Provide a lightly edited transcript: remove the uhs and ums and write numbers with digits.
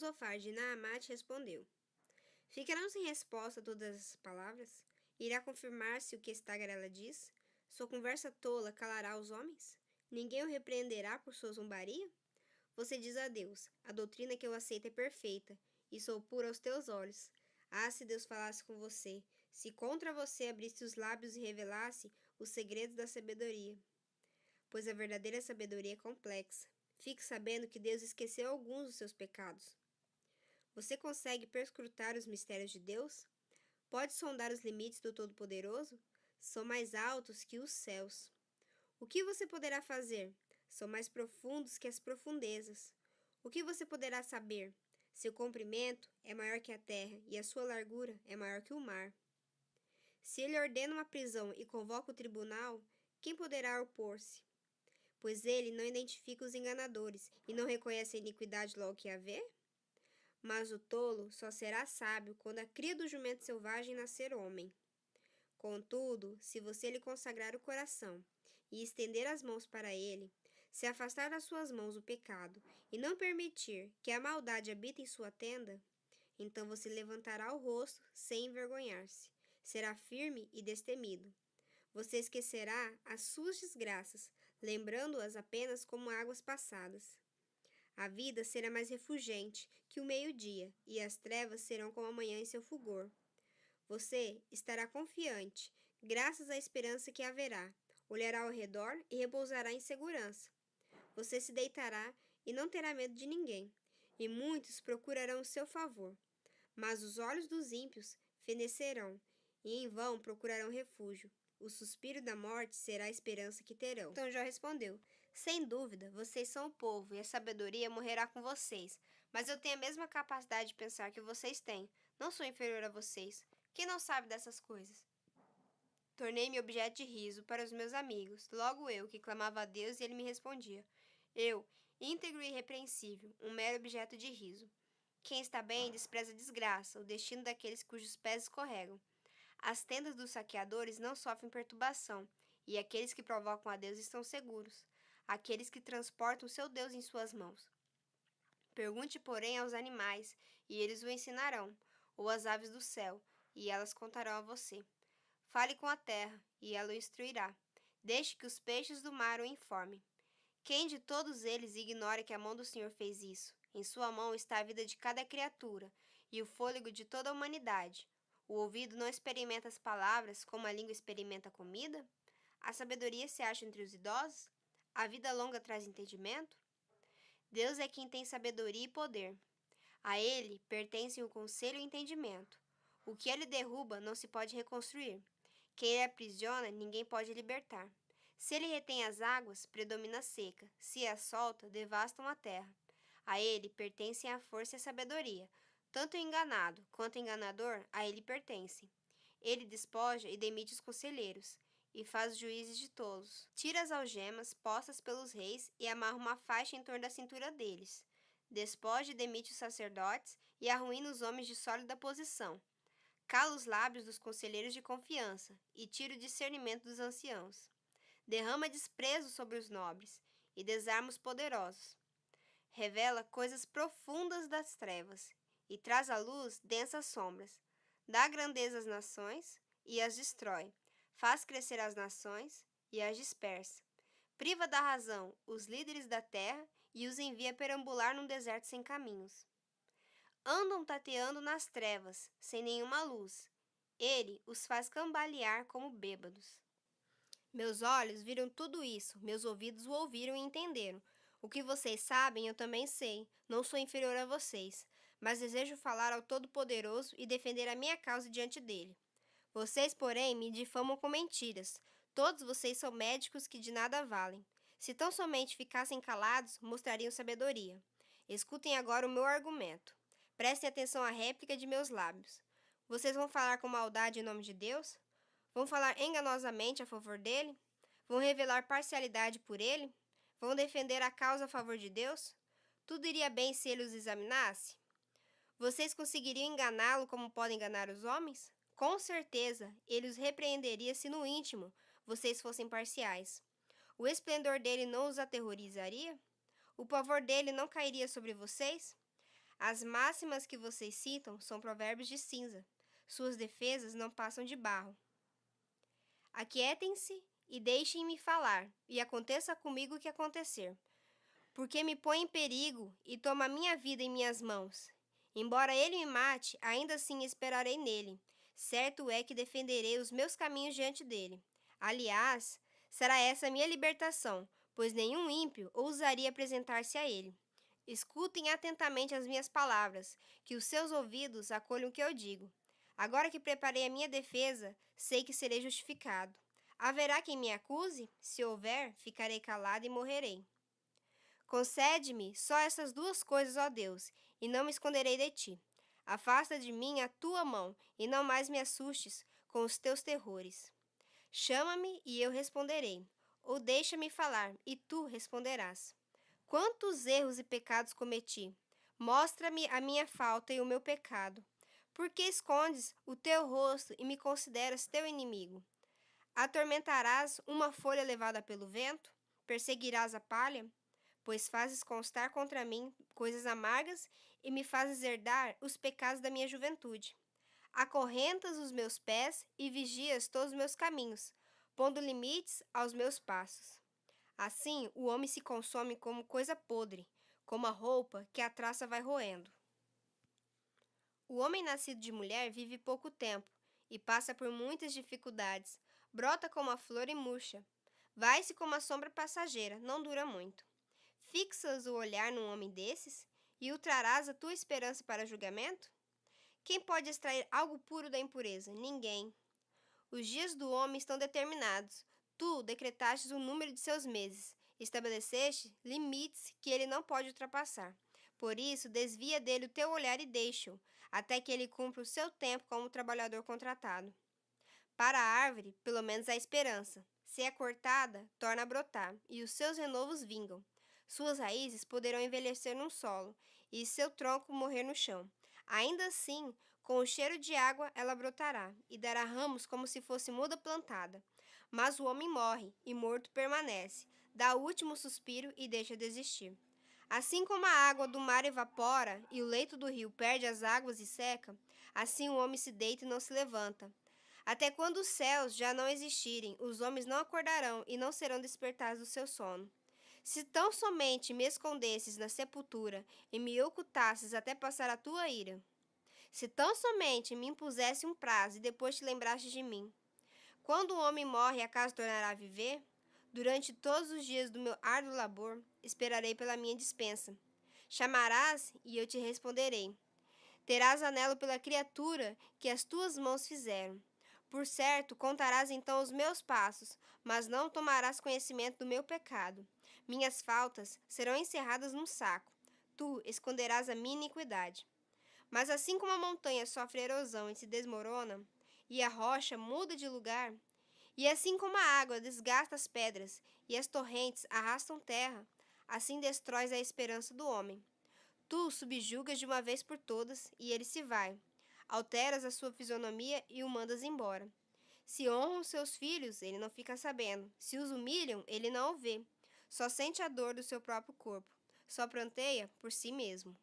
Zofar de Naamate respondeu: Ficarão sem resposta todas essas palavras? Irá confirmar-se o que esta tagarela diz? Sua conversa tola calará os homens? Ninguém o repreenderá por sua zombaria? Você diz a Deus: a doutrina que eu aceito é perfeita, e sou pura aos teus olhos. Ah, se Deus falasse com você, se contra você abrisse os lábios e revelasse os segredos da sabedoria. Pois a verdadeira sabedoria é complexa. Fique sabendo que Deus esqueceu alguns dos seus pecados. Você consegue perscrutar os mistérios de Deus? Pode sondar os limites do Todo-Poderoso? São mais altos que os céus. O que você poderá fazer? São mais profundos que as profundezas. O que você poderá saber? Seu comprimento é maior que a terra e a sua largura é maior que o mar. Se ele ordena uma prisão e convoca o tribunal, quem poderá opor-se? Pois ele não identifica os enganadores e não reconhece a iniquidade logo que a vê? Mas o tolo só será sábio quando a cria do jumento selvagem nascer homem. Contudo, se você lhe consagrar o coração e estender as mãos para ele, se afastar das suas mãos o pecado e não permitir que a maldade habite em sua tenda, então você levantará o rosto sem envergonhar-se, será firme e destemido. Você esquecerá as suas desgraças, lembrando-as apenas como águas passadas. A vida será mais refulgente que o meio-dia, e as trevas serão como a manhã em seu fulgor. Você estará confiante, graças à esperança que haverá. Olhará ao redor e repousará em segurança. Você se deitará e não terá medo de ninguém, e muitos procurarão o seu favor. Mas os olhos dos ímpios fenecerão, e em vão procurarão refúgio. O suspiro da morte será a esperança que terão. Então Jó respondeu: Sem dúvida, vocês são o povo, e a sabedoria morrerá com vocês. Mas eu tenho a mesma capacidade de pensar que vocês têm. Não sou inferior a vocês. Quem não sabe dessas coisas? Tornei-me objeto de riso para os meus amigos. Logo eu, que clamava a Deus, e ele me respondia. Eu, íntegro e irrepreensível, um mero objeto de riso. Quem está bem despreza a desgraça, o destino daqueles cujos pés escorregam. As tendas dos saqueadores não sofrem perturbação, e aqueles que provocam a Deus estão seguros, aqueles que transportam seu Deus em suas mãos. Pergunte, porém, aos animais, e eles o ensinarão, ou às aves do céu, e elas contarão a você. Fale com a terra, e ela o instruirá. Deixe que os peixes do mar o informem. Quem de todos eles ignora que a mão do Senhor fez isso? Em sua mão está a vida de cada criatura, e o fôlego de toda a humanidade. O ouvido não experimenta as palavras como a língua experimenta a comida? A sabedoria se acha entre os idosos? A vida longa traz entendimento? Deus é quem tem sabedoria e poder. A ele pertencem o conselho e o entendimento. O que ele derruba não se pode reconstruir. Quem ele aprisiona, ninguém pode libertar. Se ele retém as águas, predomina a seca. Se as solta, devastam a terra. A ele pertencem a força e a sabedoria. Tanto o enganado quanto o enganador a ele pertencem. Ele despoja e demite os conselheiros, e faz juízes de tolos. Tira as algemas postas pelos reis e amarra uma faixa em torno da cintura deles. Despoja e demite os sacerdotes e arruína os homens de sólida posição. Cala os lábios dos conselheiros de confiança e tira o discernimento dos anciãos. Derrama desprezo sobre os nobres e desarma os poderosos. Revela coisas profundas das trevas e traz à luz densas sombras. Dá grandeza às nações e as destrói. Faz crescer as nações e as dispersa. Priva da razão os líderes da terra e os envia perambular num deserto sem caminhos. Andam tateando nas trevas, sem nenhuma luz. Ele os faz cambalear como bêbados. Meus olhos viram tudo isso, meus ouvidos o ouviram e entenderam. O que vocês sabem, eu também sei. Não sou inferior a vocês, mas desejo falar ao Todo-Poderoso e defender a minha causa diante dele. Vocês, porém, me difamam com mentiras. Todos vocês são médicos que de nada valem. Se tão somente ficassem calados, mostrariam sabedoria. Escutem agora o meu argumento. Prestem atenção à réplica de meus lábios. Vocês vão falar com maldade em nome de Deus? Vão falar enganosamente a favor dele? Vão revelar parcialidade por ele? Vão defender a causa a favor de Deus? Tudo iria bem se ele os examinasse? Vocês conseguiriam enganá-lo como podem enganar os homens? Com certeza, ele os repreenderia se no íntimo vocês fossem parciais. O esplendor dele não os aterrorizaria? O pavor dele não cairia sobre vocês? As máximas que vocês citam são provérbios de cinza. Suas defesas não passam de barro. Aquietem-se e deixem-me falar, e aconteça comigo o que acontecer. Porque me põe em perigo e toma a minha vida em minhas mãos. Embora ele me mate, ainda assim esperarei nele. Certo é que defenderei os meus caminhos diante dele. Aliás, será essa a minha libertação, pois nenhum ímpio ousaria apresentar-se a ele. Escutem atentamente as minhas palavras, que os seus ouvidos acolham o que eu digo. Agora que preparei a minha defesa, sei que serei justificado. Haverá quem me acuse? Se houver, ficarei calado e morrerei. Concede-me só essas duas coisas, ó Deus, e não me esconderei de ti. Afasta de mim a tua mão, e não mais me assustes com os teus terrores. Chama-me e eu responderei, ou deixa-me falar, e tu responderás. Quantos erros e pecados cometi? Mostra-me a minha falta e o meu pecado. Por que escondes o teu rosto e me consideras teu inimigo? Atormentarás uma folha levada pelo vento? Perseguirás a palha? Pois fazes constar contra mim coisas amargas e me fazes herdar os pecados da minha juventude. Acorrentas os meus pés e vigias todos os meus caminhos, pondo limites aos meus passos. Assim, o homem se consome como coisa podre, como a roupa que a traça vai roendo. O homem nascido de mulher vive pouco tempo e passa por muitas dificuldades. Brota como a flor e murcha. Vai-se como a sombra passageira, não dura muito. Fixas o olhar num homem desses e o trarás a tua esperança para julgamento? Quem pode extrair algo puro da impureza? Ninguém. Os dias do homem estão determinados. Tu decretastes o número de seus meses. Estabeleceste limites que ele não pode ultrapassar. Por isso, desvia dele o teu olhar e deixa-o, até que ele cumpra o seu tempo como trabalhador contratado. Para a árvore, pelo menos há esperança. Se é cortada, torna a brotar, e os seus renovos vingam. Suas raízes poderão envelhecer no solo, e seu tronco morrer no chão. Ainda assim, com o cheiro de água, ela brotará, e dará ramos como se fosse muda plantada. Mas o homem morre, e morto permanece. Dá o último suspiro e deixa de existir. Assim como a água do mar evapora, e o leito do rio perde as águas e seca, assim o homem se deita e não se levanta. Até quando os céus já não existirem, os homens não acordarão e não serão despertados do seu sono. Se tão somente me escondesses na sepultura e me ocultasses até passar a tua ira, se tão somente me impusesse um prazo e depois te lembrastes de mim. Quando o homem morre, acaso tornará a viver? Durante todos os dias do meu árduo labor, esperarei pela minha dispensa. Chamarás e eu te responderei. Terás anelo pela criatura que as tuas mãos fizeram. Por certo, contarás então os meus passos, mas não tomarás conhecimento do meu pecado. Minhas faltas serão encerradas num saco. Tu esconderás a minha iniquidade. Mas assim como a montanha sofre erosão e se desmorona, e a rocha muda de lugar, e assim como a água desgasta as pedras e as torrentes arrastam terra, assim destróis a esperança do homem. Tu o subjugas de uma vez por todas e ele se vai. Alteras a sua fisionomia e o mandas embora. Se honram seus filhos, ele não fica sabendo. Se os humilham, ele não o vê. Só sente a dor do seu próprio corpo. Só pranteia por si mesmo.